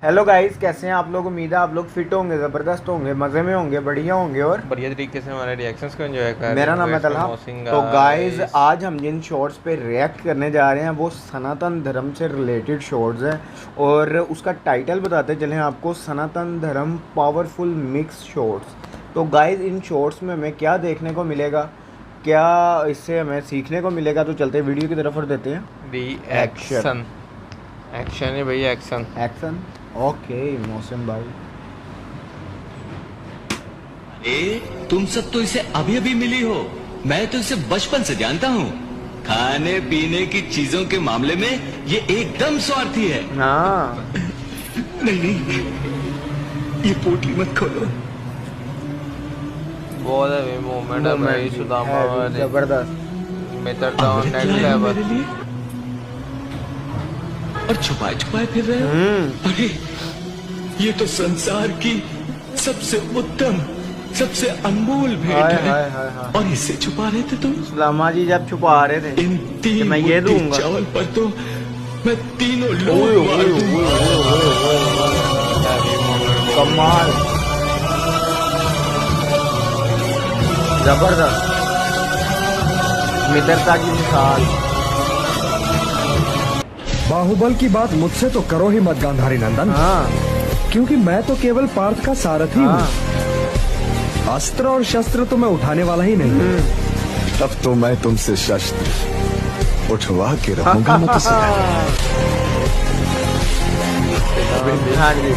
Hello guys, कैसे हैं आप लोग। उम्मीद है आप लोग फिट होंगे, ज़बरदस्त होंगे, मज़े में होंगे, बढ़िया होंगे और बढ़िया तरीके से हमारे रिएक्शंस को एंजॉय कर रहे हैं। मेरा नाम है तलहा। तो गाइस आज हम जिन शॉर्ट्स पे रिएक्ट करने जा रहे हैं वो सनातन धर्म से रिलेटेड शॉर्ट्स हैं और उसका टाइटल बताते चलें आपको, सनातन धर्म पावरफुल मिक्स शॉर्ट्स। तो गाइस इन शॉर्ट्स में हमें क्या देखने को मिलेगा, क्या इससे हमें सीखने को मिलेगा, तो चलते वीडियो की तरफ और देते हैं रिएक्शन। एक्शन है भैया, एक्शन एक्शन। ओके मौसम भाई। तुम सब तो इसे अभी अभी मिली हो, मैं तो इसे बचपन से जानता हूँ। खाने पीने की चीजों के मामले में ये एकदम स्वार्थी है। हाँ नहीं, ये पोटली मत खोलो। बहुत है मोमेंट है भाई, सुदामा वाले जबरदस्त। मित्रता और नेक्स्ट लेवल। और छुपाए छुपाए फिर रहे हो। अरे ये तो संसार की सबसे उत्तम, सबसे अनमोल भेंट है। और इससे छुपा रहे थे तुम। सुदामा जी जब छुपा रहे थे इन तीन मैं ये दूंगा चावल पर तो मैं तीनों लोग मार दूंगा। कमाल, जबरदस्त, मित्रता की मिसाल। बाहुबल की बात मुझसे तो करो ही मत गांधारी नंदन। हाँ क्योंकि मैं तो केवल पार्थ का सारथी हूँ। अस्त्र और शस्त्र तो मैं उठाने वाला ही नहीं। तब तो मैं तुमसे शस्त्र उठवा के रहूंगा मत से। हाँ जी।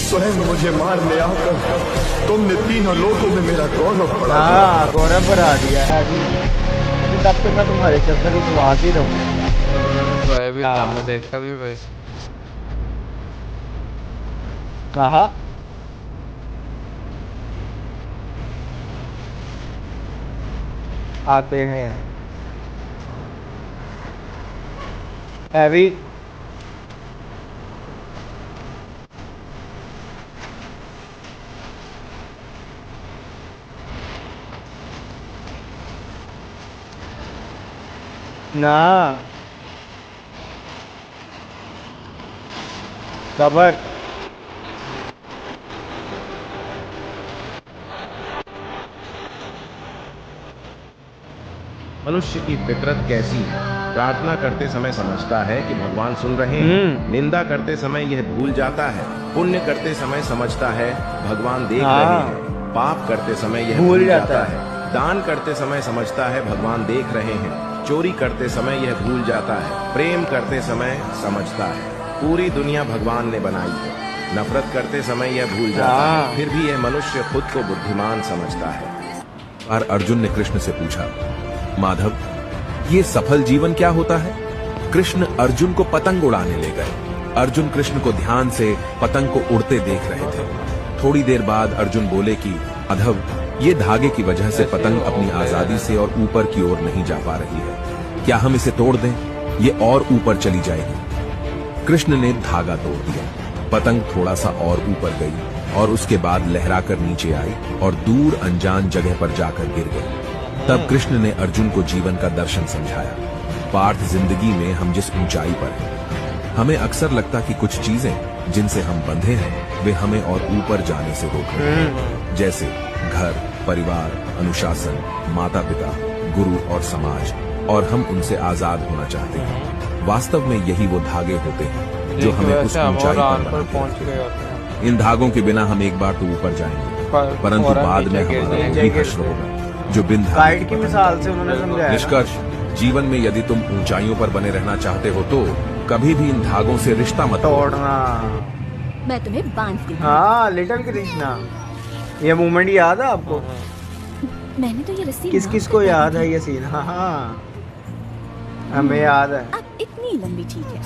स्वयं मुझे मारने आकर तुमने तीनों लोगों में मेरा गौरव बढ़ा दिया। हाँ गौरव बढ़ा दिया है जी। तब तो मैं तुम्हारे शस्त्र उठवा ही रहूँ। भाई भी हमने देखा भी भाई। कहा आते हैं हैवी। ना खबर मनुष्य की फितरत कैसी है। प्रार्थना करते समय समझता है कि भगवान सुन रहे हैं, निंदा करते समय यह भूल जाता है, पुण्य करते समय समझता है भगवान देख रहे हैं, पाप करते समय यह भूल जाता है, दान करते समय समझता है भगवान देख रहे हैं, चोरी करते समय यह भूल जाता है, प्रेम करते समय समझता है पूरी दुनिया भगवान ने बनाई है, नफरत करते समय यह भूल जाता है, फिर भी यह मनुष्य खुद को बुद्धिमान समझता है। और अर्जुन ने कृष्ण से पूछा, माधव ये सफल जीवन क्या होता है। कृष्ण अर्जुन को पतंग उड़ाने ले गए। अर्जुन कृष्ण को ध्यान से पतंग को उड़ते देख रहे थे। थोड़ी देर बाद अर्जुन बोले कि माधव ये धागे की वजह से पतंग अपनी आजादी से और ऊपर की ओर नहीं जा पा रही है, क्या हम इसे तोड़ दें, ये और ऊपर चली जाएगी। कृष्ण ने धागा तोड़ दिया, पतंग थोड़ा सा और ऊपर गई और उसके बाद लहराकर नीचे आई और दूर अनजान जगह पर जाकर गिर गई। तब कृष्ण ने अर्जुन को जीवन का दर्शन समझाया। पार्थ जिंदगी में हम जिस ऊंचाई पर हैं, हमें अक्सर लगता कि कुछ चीजें जिनसे हम बंधे हैं वे हमें और ऊपर जाने से रोक रही हैं, जैसे घर, परिवार, अनुशासन, माता पिता, गुरु और समाज, और हम उनसे आजाद होना चाहते हैं। वास्तव में यही वो धागे होते हैं जो हमें उस ऊंचाई पर पहुंच गए। इन धागों के बिना हम एक बार तो ऊपर जाएंगे, परंतु बाद में हमारा वही हश्र होगा जो बिन गाइड की मिसाल से उन्होंने समझाया। निष्कर्ष, जीवन में यदि तुम ऊंचाइयों पर बने रहना चाहते हो तो कभी भी इन धागों से रिश्ता मत तोड़ना। मैं तुम्हें बांधती हूँ। हाँ लिटिल कृष्णा, ये मूवमेंट याद है आपको। मैंने तो ये रस्सी किस किस को याद है ये सीन। हाँ हमें याद है। अब इतनी लंबी ठीक है।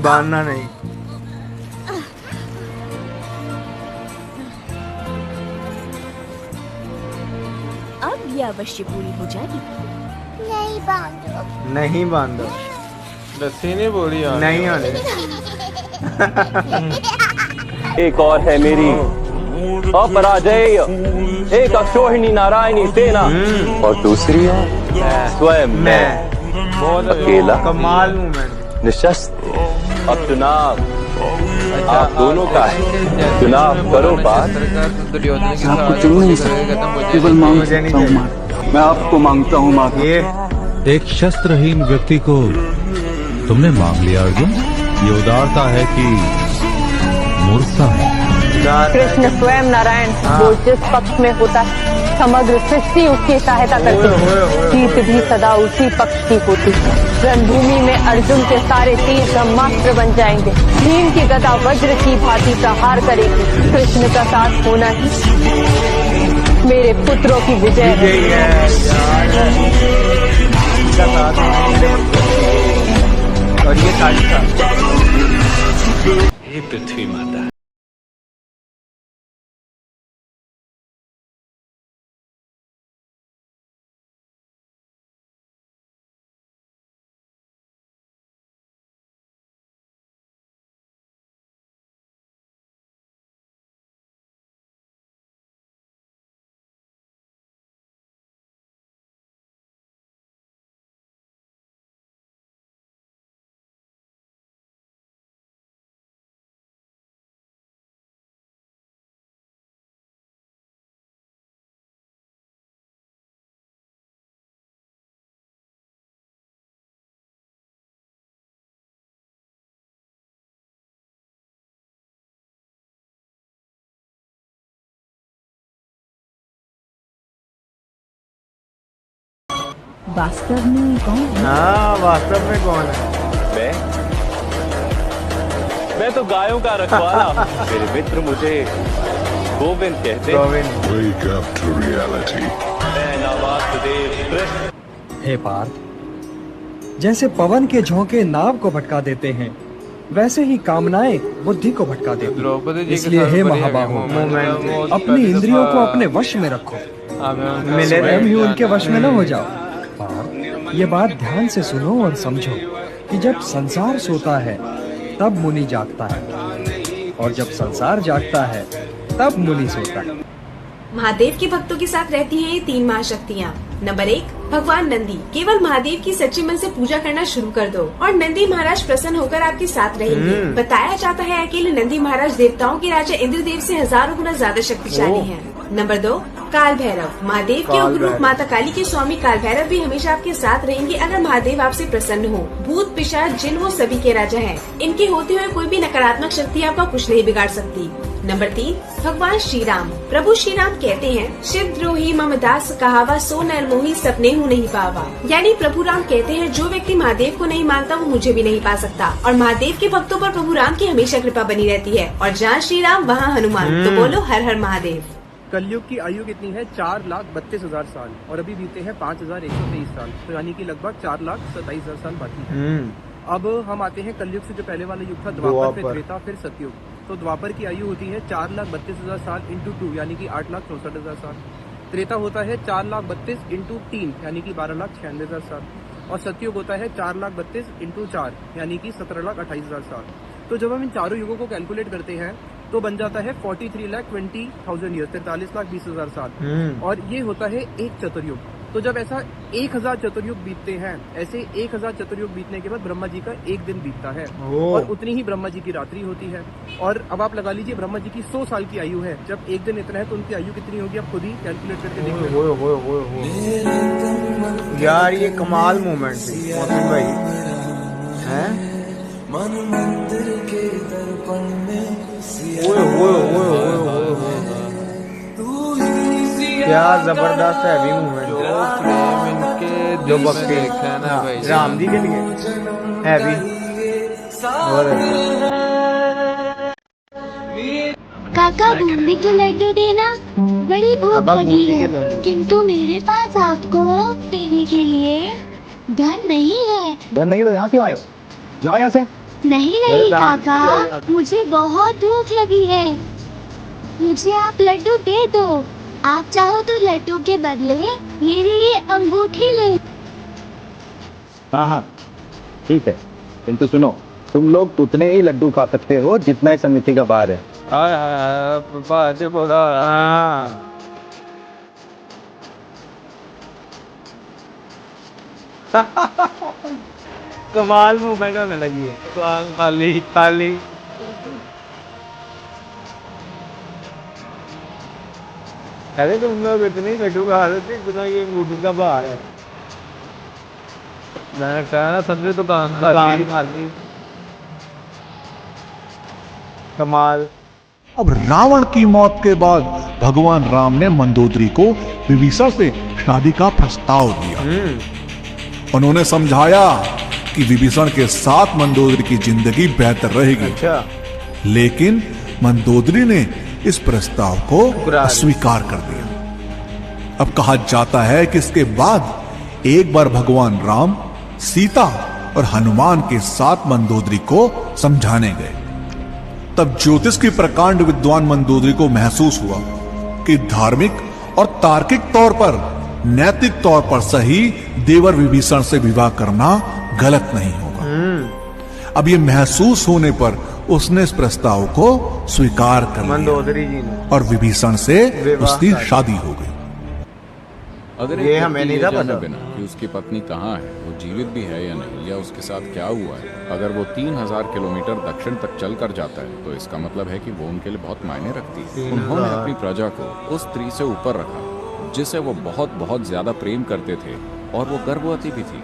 बांधना नहीं। अब ये अवश्य पूरी हो जाएगी। नहीं बांधो। रस्सी नहीं बोली यार। नहीं आने। एक और है मेरी अपराजेय, एक अक्षोहिणी नारायणी सेना, और दूसरी स्वयं मैं बहुत अकेला कमाल मूवमेंट। निशस्त्र अब चुनाव आप दोनों का है, चुनाव करो बात। दुर्योधन के आपको साथ चुन नहीं मुझे सकता, करेगा तो मुझे केवल मांग सकता हूँ माँ। मैं आपको मांगता हूँ माँ। ये एक शस्त्रहीन व्यक्ति को तुमने मांग लिया अर्जुन। ये उदारता है कि मूर्खता है? कृष्ण स्वयं नारायण वो जिस पक्ष में होता है समग्र सृष्टि उसकी सहायता करती है। जीत भी सदा उसी पक्ष की होती है। रणभूमि में अर्जुन के सारे तीर ब्रह्मास्त्र बन जाएंगे। भीम की गदा वज्र की भांति प्रहार करेगी। कृष्ण का साथ होना ही मेरे पुत्रों की विजय है। और ये कालिका हे पृथ्वी माता। वास्तव में कौन है? हाँ वास्तव में कौन है? मैं तो गायों का रखवाला। मेरे मित्र मुझे गोविंद कहते हैं। Wake up to reality. मैं नवासुदेव कृष्ण। हे पार्थ, जैसे पवन के झोंके नाव को भटका देते हैं, वैसे ही कामनाएं बुद्धि को भटका देती द्रौपदी हैं। जी के इसलिए साथ हे बढ़िया महाबाहो, मोमेंट अपनी इंद्रियों को अपने वश में रखो। स्वयं ही उनके वश में न हो जाओ। पार्थ, ये बात ध्यान से सुनो और समझो कि जब संसार सोता है तब मुनि जागता है, और जब संसार जागता है तब मुनि सोता है। महादेव के भक्तों के साथ रहती हैं ये 3 महाशक्तियाँ। नंबर 1, भगवान नंदी। केवल महादेव की सच्चे मन से पूजा करना शुरू कर दो और नंदी महाराज प्रसन्न होकर आपके साथ रहेंगे। बताया जाता है अकेले नंदी महाराज देवताओं के राजा इंद्रदेव से हजारों गुना ज्यादा शक्तिशाली हैं। नंबर 2, काल भैरव। महादेव के उग्र रूप माता काली के स्वामी काल भैरव भी हमेशा आपके साथ रहेंगे अगर महादेव आपसे प्रसन्न हो। भूत पिशाच जिन वो सभी के राजा हैं। इनके होते हुए कोई भी नकारात्मक शक्ति आपका कुछ नहीं बिगाड़ सकती। नंबर 3, भगवान श्री राम। प्रभु श्री राम कहते हैं, शिव द्रोही मम दास कहावा सो नर मोही सपने हूँ नहीं पावा। यानी प्रभु राम कहते हैं, जो व्यक्ति महादेव को नहीं मानता वो मुझे भी नहीं पा सकता। और महादेव के भक्तों पर प्रभु राम की हमेशा कृपा बनी रहती है। और जहाँ श्री राम वहाँ हनुमान। तो बोलो हर हर महादेव। कलयुग की आयु कितनी है? 4,32,000 साल और अभी बीते हैं 5,123 साल, तो यानी कि लगभग 4,27,000 साल बाकी है। अब हम आते हैं कलयुग से जो पहले वाला युग था, द्वापर, फिर त्रेता, फिर सतयुग। तो द्वापर की आयु होती है 4,32,000 साल इंटू 2 यानी कि 8,64,000 साल। त्रेता होता है 4,32,000 इंटू 3 यानी कि 12,96,000 साल। और सतयुग होता है 4,32,000 इंटू 4 यानी कि 17,28,000 साल। तो जब हम इन चारों युगों को कैलकुलेट करते हैं तो बन जाता है 43,20,000 ईयर, 43,20,000 साल। और ये होता है एक चतुर्युग। तो जब ऐसा 1,000 चतुर्युग बीतते हैं, ऐसे 1,000 चतुर्युग बीतने के बाद ब्रह्मा जी का एक दिन बीतता है और उतनी ही ब्रह्मा जी की रात्रि होती है। और अब आप लगा लीजिए ब्रह्मा जी की 100 साल की आयु है, जब एक दिन इतना है तो उनकी आयु कितनी होगी आप खुद ही कैलकुलेट करके देखिए। यार ये कमाल मोमेंट थी मोहसिन भाई हैं। क्या जबरदस्त है मूवमेंट जो बख्शे है ना भाई राम जी के लिए हैवी। काका घूमने के लड्डू देना, बड़ी भूख लगी है, किंतु मेरे पास आपको देने के लिए धन नहीं है। धन नहीं तो यहाँ क्यों आए हो? जाओ यहाँ से। नहीं काका, मुझे बहुत भूख लगी है, मुझे आप लड्डू दे दो। आप चाहो तो लड्डू के बदले मेरी ये अंगूठी ले। हाँ ठीक है, किंतु सुनो, तुम लोग उतने ही लड्डू खा सकते हो जितना ही समिति का बार है। कमाल मूवमेंट में लगी है। ताली ताली अरे तुम लोग इतनी लड्डू खा रहे थे इतना ये लड्डू का बाहर है। मैंने कहा ना सबसे दुकान खाली कमाल। अब रावण की मौत के बाद भगवान राम ने मंदोदरी को विभीषण से शादी का प्रस्ताव दिया। उन्होंने समझाया कि विभीषण के साथ मंदोदरी की जिंदगी बेहतर रहेगी। अच्छा। लेकिन मंदोदरी ने इस प्रस्ताव को अस्वीकार कर दिया। अब कहा जाता है कि इसके बाद एक बार भगवान राम सीता और हनुमान के साथ मंदोदरी को समझाने गए। तब ज्योतिष की प्रकांड विद्वान मंदोदरी को महसूस हुआ कि धार्मिक और तार्किक तौर पर, नैतिक तौर पर सही देवर विभीषण से विवाह करना गलत नहीं होगा। अब ये महसूस होने पर उसने इस प्रस्ताव को स्वीकार कर मंदोदरी जी ने, और विभीषण से उसकी शादी हो गई। अगर ये हमें नहीं था पता बिना कि उसकी पत्नी कहाँ है, वो जीवित भी है या नहीं, या उसके साथ क्या हुआ है, अगर वो 3000 किलोमीटर दक्षिण तक चल कर जाता है तो इसका मतलब है कि वो उनके लिए बहुत मायने रखती है। उन्होंने अपनी प्रजा को उस स्त्री से ऊपर रखा जिसे वो बहुत बहुत ज्यादा प्रेम करते थे, और वो गर्भवती भी थी।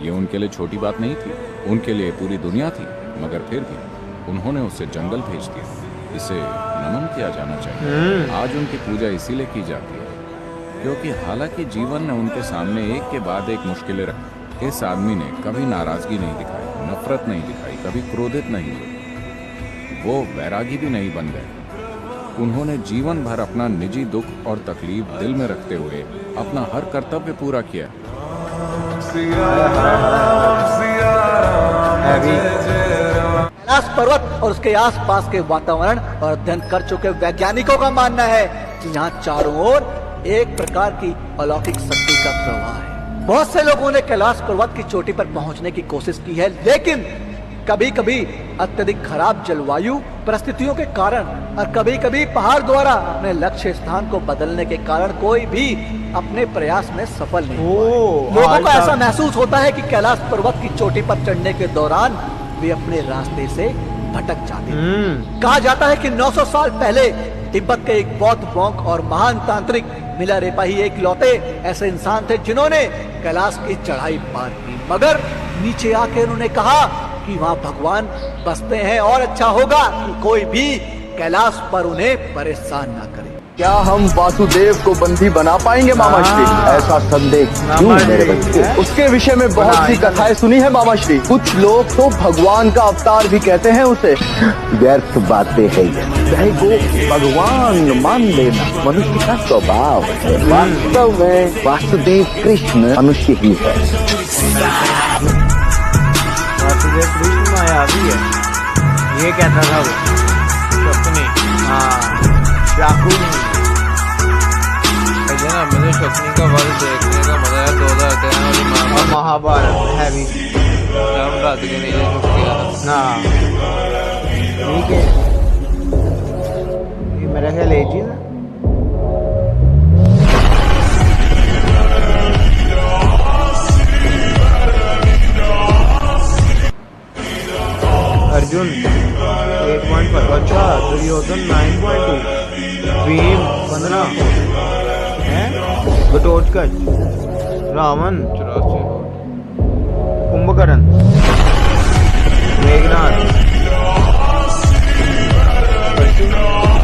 ये उनके लिए छोटी बात नहीं थी, उनके लिए पूरी दुनिया थी, मगर फिर भी उन्होंने उसे जंगल भेज दिया। इसे नमन किया जाना चाहिए। आज उनकी पूजा इसीलिए की जाती है क्योंकि हालांकि जीवन ने उनके सामने एक के बाद एक मुश्किलें रखी, इस आदमी ने कभी नाराजगी नहीं दिखाई, नफरत नहीं दिखाई, कभी क्रोधित नहीं हुए, वो वैरागी भी नहीं बन गए। उन्होंने जीवन भर अपना निजी दुख और तकलीफ दिल में रखते हुए अपना हर कर्तव्य पूरा किया। कैलाश पर्वत और उसके आसपास के वातावरण और अध्ययन कर चुके वैज्ञानिकों का मानना है कि यहाँ चारों ओर एक प्रकार की अलौकिक शक्ति का प्रवाह है। बहुत से लोगों ने कैलाश पर्वत की चोटी पर पहुंचने की कोशिश की है, लेकिन कभी कभी अत्यधिक खराब जलवायु परिस्थितियों के कारण और कभी कभी पहाड़ द्वारा अपने लक्ष्य स्थान को बदलने के कारण कोई भी अपने प्रयास में सफल नहीं हुआ। लोगों को ऐसा महसूस होता है कि कैलाश पर्वत की चोटी पर चढ़ने के दौरान वे अपने रास्ते से भटक जाते हैं। कहा जाता है कि 900 साल पहले तिब्बत के एक बौद्ध मॉन्क और महान तांत्रिक मिलारेपा ही एक लौते ऐसे इंसान थे जिन्होंने कैलाश की चढ़ाई पार की, मगर नीचे आकर उन्होंने कहा कि वहाँ भगवान बसते हैं और अच्छा होगा कि कोई भी कैलाश पर उन्हें परेशान ना करे। क्या हम वासुदेव को बंदी बना पाएंगे मामा श्री? ऐसा संदेह क्यों मेरे बच्चे? उसके विषय में बहुत सी कथाएं सुनी है मामा श्री। कुछ लोग तो भगवान का अवतार भी कहते हैं उसे। व्यर्थ बातें है ये, को भगवान मान लेना मनुष्य का स्वभाव है। वास्तव में वासुदेव कृष्ण मनुष्य ही है। वासुदेव कृष्ण मायावी है, ये कहता था वो सपने। चाकू ना मुझे शक्ति का वध देखने का मजा है। 2013 और महाभारत है भी रात के नहीं किया ना। ठीक है, ये मेरा ख्याल है चीज अर्जुन 8.5, अच्छा दुर्योधन 9.2, भीम 15 है, घटोत्कच, रावण 84, कुंभकर्ण, मेघनाथ,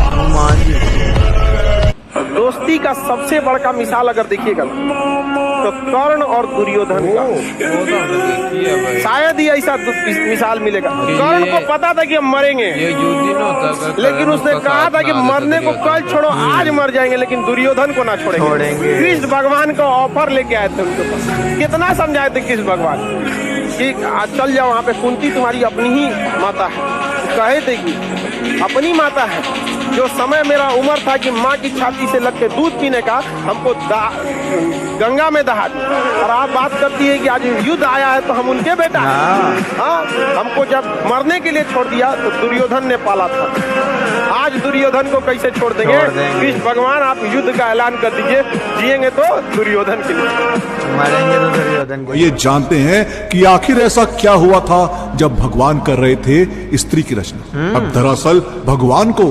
हनुमान जी। दोस्ती का सबसे बड़का मिसाल अगर देखिएगा तो कर्ण और दुर्योधन का, शायद ही ऐसा मिसाल मिलेगा। कर्ण को पता था कि हम मरेंगे, ये युद्ध ही ना होता, लेकिन उसने कहा था कि मरने को कल छोड़ो, आज मर जाएंगे, लेकिन दुर्योधन को ना छोड़ेंगे। कृष्ण भगवान का ऑफर लेके आए थे उनके पास। कितना समझाए थे कृष्ण भगवान कि चल जाओ वहाँ पे, कुंती तुम्हारी अपनी ही माता है। कहे थे कि अपनी माता है। जो समय मेरा उम्र था कि माँ की छाती से लग के दूध पीने का, हमको गंगा में दहा दी, और आप बात करती है कि आज युद्ध आया है तो हम उनके बेटा हैं। हाँ, हमको जब मरने के लिए छोड़ दिया तो दुर्योधन ने पाला था, आज दुर्योधन को कैसे छोड़ देंगे? कृष्ण भगवान आप युद्ध का ऐलान कर दीजिए, जिएंगे तो दुर्योधन के लिए, मरेंगे तो दुर्योधन के लिए। ये जानते हैं कि आखिर ऐसा क्या हुआ था जब भगवान कर रहे थे स्त्री की रचना। अब दरअसल भगवान को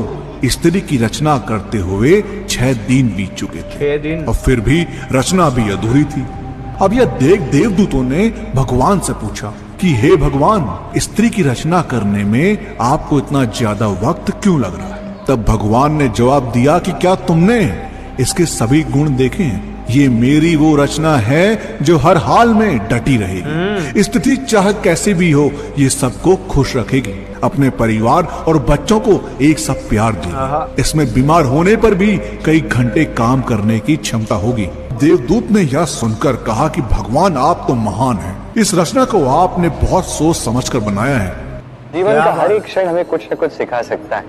स्त्री की रचना करते हुए 6 दिन बीत चुके थे 6 दिन और फिर भी रचना भी अधूरी थी। अब यह देख देवदूतों ने भगवान से पूछा कि हे भगवान, स्त्री की रचना करने में आपको इतना ज्यादा वक्त क्यों लग रहा है? तब भगवान ने जवाब दिया कि क्या तुमने इसके सभी गुण देखे हैं? ये मेरी वो रचना है जो हर हाल में डटी रहेगी। स्थिति चाहे कैसे भी हो, ये सबको खुश रखेगी, अपने परिवार और बच्चों को एक साथ प्यार देगी। इसमें बीमार होने पर भी कई घंटे काम करने की क्षमता होगी। देवदूत ने यह सुनकर कहा कि भगवान, आप तो महान हैं। इस रचना को आपने बहुत सोच समझकर बनाया है। जीवन का हर एक क्षण हमें कुछ न कुछ सिखा सकता है,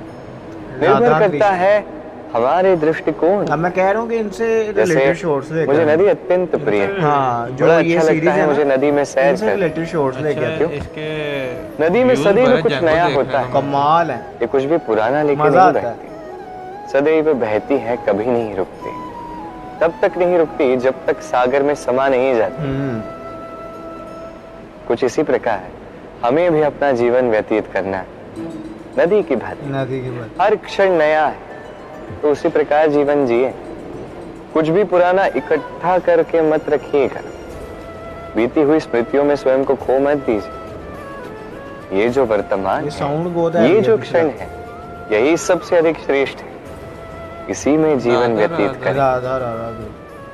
निर्भर करता है हमारे दृष्टिकोण। अब मैं कह रहा हूँ कि इनसे रिलेटेड शॉर्ट्स लेकर मुझे नदी अत्यंत प्रिय है। हाँ, जो बड़ा ये अच्छा सीरीज लगता है मुझे नदी में सैर इनसे रिलेटेड शॉर्ट्स लेके आते हो। इसके नदी में सदैव कुछ नया होता है, कमाल है। ये कुछ भी पुराना लेके मजा नहीं आता है। बहती, सदैव बहती है, कभी नहीं रुकती। तब तक नहीं रुकती जब तक सागर में समा नहीं जाती। कुछ इसी प्रकार हमें भी अपना जीवन व्यतीत करना है नदी की भांति। हर क्षण नया है, तो उसी प्रकार जीवन जिए। कुछ भी पुराना इकट्ठा करके मत रखिएगा, बीती हुई स्मृतियों में स्वयं को खो मत दीजिए। ये जो वर्तमान है, ये जो क्षण है, यही सबसे अधिक श्रेष्ठ है। इसी में जीवन व्यतीत करें,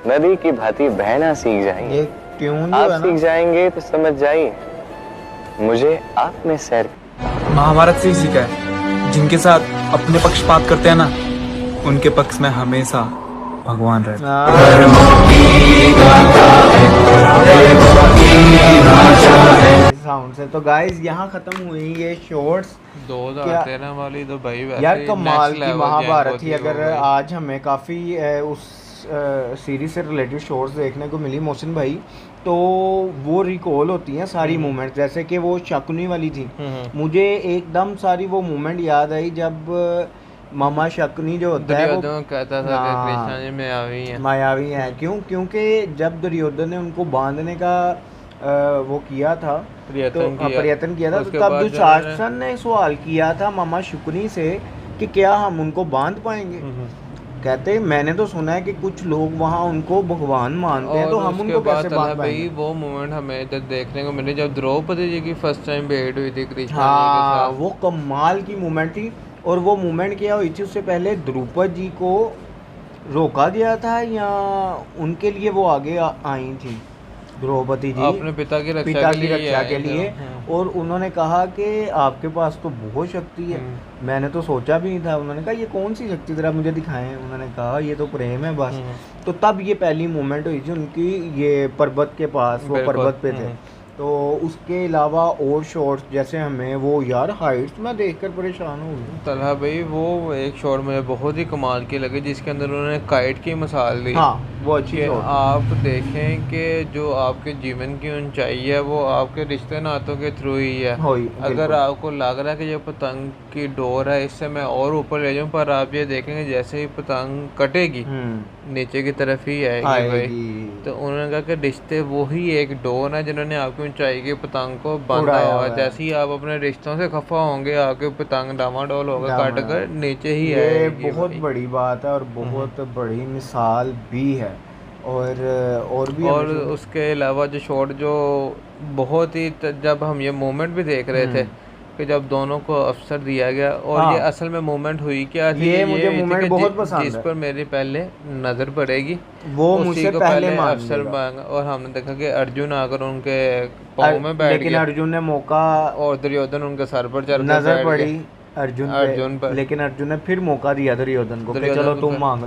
नदी की भांति बहना सीख जाएंगे। आप सीख जाएंगे तो समझ जाइए, मुझे आप में सैर। महाभारत से ही सीखा है, जिनके साथ अपने पक्षपात करते हैं ना, उनके पक्ष में हमेशा भगवान रहते साउंड से। तो गाइस यहाँ खत्म हुई ये शॉर्ट्स 2013 वाली तो भाई यार कमाल की महाभारत थी। अगर आज हमें काफ़ी उस सीरीज से रिलेटेड शॉर्ट्स देखने को मिली मोहसिन भाई, तो वो रिकॉल होती हैं सारी मूवमेंट। जैसे कि वो शकुनी वाली थी, मुझे एकदम सारी वो मूवमेंट याद आई जब मामा शकुनी जो होता है वो कहता था कि कृष्णा जी मायावी है। क्यों? क्योंकि जब दुर्योधन ने उनको बांधने का वो किया था, प्रयत्न किया था, तो तब दुशासन ने सवाल किया था मामा शकुनी से कि क्या हम उनको बांध पाएंगे। कहते मैंने तो सुना है कि कुछ लोग वहाँ उनको भगवान मानते हैं, तो हम उनको कैसे बांध पाएंगे। वो मोमेंट हमें इधर देखने को मिली जब द्रौपदी जी की फर्स्ट टाइम भेंट हुई थी कृष्ण। हाँ, वो कमाल की मूवमेंट थी। और वो मूवमेंट क्या हुई थी, उससे पहले द्रौपदी जी को रोका गया था या उनके लिए वो आगे आई थी द्रौपदी जी अपने पिता की रक्षा के लिए और उन्होंने कहा कि आपके पास तो बहुत शक्ति है। मैंने तो सोचा भी नहीं था। उन्होंने कहा ये कौन सी शक्ति जरा मुझे दिखाएं। उन्होंने कहा ये तो प्रेम है बस। तो तब ये पहली मूवमेंट हुई थी उनकी, ये पर्वत के पास, वो पर्वत पे थे। तो उसके अलावा और शॉट्स जैसे हमें वो यार हाइट्स में देखकर परेशान हो गया तलहा भाई। वो एक शॉट मुझे बहुत ही कमाल की लगी जिसके अंदर उन्होंने काइट की मिसाल दी। हाँ, वो अच्छी आप देखें कि जो आपके जीवन की ऊंचाई है वो आपके रिश्ते नातों के थ्रू ही है। अगर आपको लग रहा है कि ये पतंग की डोर है, इससे मैं और ऊपर ले जाऊं, पर आप ये देखेंगे जैसे ही पतंग कटेगी नीचे की तरफ ही आएगी भाई। तो उन्होंने कहा कि रिश्ते वो ही एक डोर है जिन्होंने आपकी ऊंचाई की पतंग को बांधा हुआ। जैसे ही आप अपने रिश्तों से खफा होंगे, आपके पतंग डामाडोल होगा, काट कर नीचे ही आएगी। बहुत बड़ी बात है और बहुत बड़ी मिसाल भी है। और भी उसके अलावा जो शॉट जो बहुत ही, जब हम ये मोमेंट भी देख रहे थे कि जब दोनों को अवसर दिया गया और ये असल में मूवमेंट हुई क्या थी, ये मुझे मूवमेंट बहुत पसंद है। जिस पर मेरी पहले नजर पड़ेगी वो मुझसे पहले अवसर मांगा और हमने देखा कि अर्जुन आकर उनके पाँव में बैठ गया, लेकिन अर्जुन ने मौका, और दुर्योधन उनके सर पर चढ़कर नजर पड़ी अर्जुन पर, लेकिन अर्जुन ने फिर मौका दिया दुर्योधन को कि चलो तुम मांग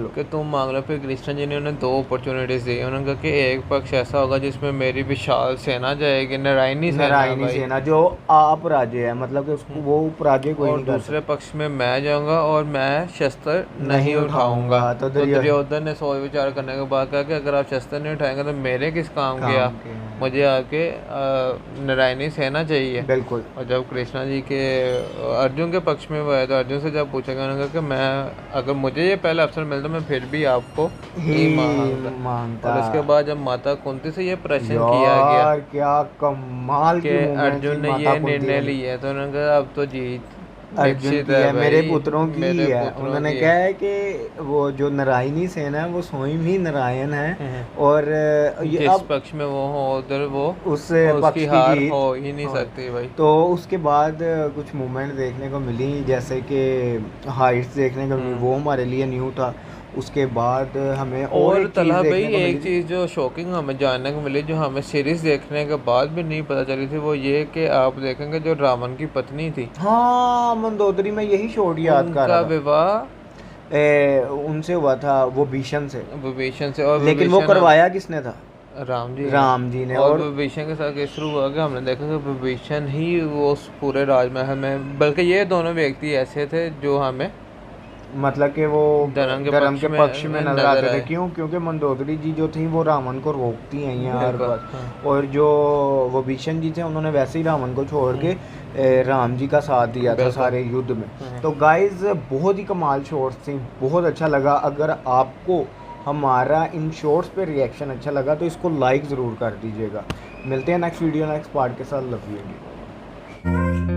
लो। फिर कृष्ण जी ने उन्हें 2 अपॉर्चुनिटीज दी। उन्होंने कहा कि एक पक्ष ऐसा होगा जिसमें मेरी विशाल सेना जाएगी, नारायणी सेना जो अपराजय है, मतलब कि उसको वो पराजय कोई नहीं। दूसरे पक्ष में मैं जाऊंगा और मैं शस्त्र नहीं उठाऊंगा। तो दुर्योधन ने सोच विचार करने के बाद कहा कि अगर आप शस्त्र नहीं उठाएंगे तो मेरे किस काम किया, मुझे आके नारायणी सेना चाहिए। बिल्कुल। और जब कृष्णा जी के अर्जुन के पक्ष में वो है तो अर्जुन से जब पूछा गया, उन्होंने कहा कि मैं अगर मुझे ये पहला अवसर मिलता मैं फिर भी आपको ही मांगता। और उसके बाद जब माता कुंती से ये प्रश्न किया गया, क्या कमाल के अर्जुन ने ये निर्णय लिया, तो उन्होंने कहा अब तो जीत अर्जुन की है, मेरे पुत्रों की है। उन्होंने कहा है कि वो जो नारायणी सेना है वो स्वयं ही नारायण है और जिस पक्ष में वो हो उधर वो उस पक्ष की हार हो ही नहीं सकती भाई। तो उसके बाद कुछ मूवमेंट देखने को मिली, जैसे कि हाइट्स देखने को मिली, वो हमारे लिए न्यू था। उसके बाद हमें और तला भाई एक चीज़ जो शॉकिंग हमें जानने को मिली, जो हमें सीरीज देखने के बाद भी नहीं पता चली थी, वो ये कि आप देखेंगे जो रावण की पत्नी थी, हाँ मंदोदरी में यही शॉट याद कर रहा था, विवाह उनसे हुआ था, वो विभीषण से और लेकिन वो करवाया किसने था? राम जी ने। और विभीषण के साथ किस तरह हुआ कि हमने देखा कि विभीषण ही वो उस पूरे राजमहल में, बल्कि ये दोनों व्यक्ति ऐसे थे जो हमें मतलब कि वो धर्म के पक्ष में नजर आते थे। क्यों? क्योंकि मंदोदरी जी जो थी वो रावण को रोकती हैं यहाँ हर बार, और जो वो विभीषण जी थे उन्होंने वैसे ही रावण को छोड़ के राम जी का साथ दिया था सारे युद्ध में। तो गाइज बहुत ही कमाल शॉट्स थी, बहुत अच्छा लगा। अगर आपको हमारा इन शॉर्ट्स पे रिएक्शन अच्छा लगा तो इसको लाइक ज़रूर कर दीजिएगा। मिलते हैं नेक्स्ट वीडियो नेक्स्ट पार्ट के साथ। Love you.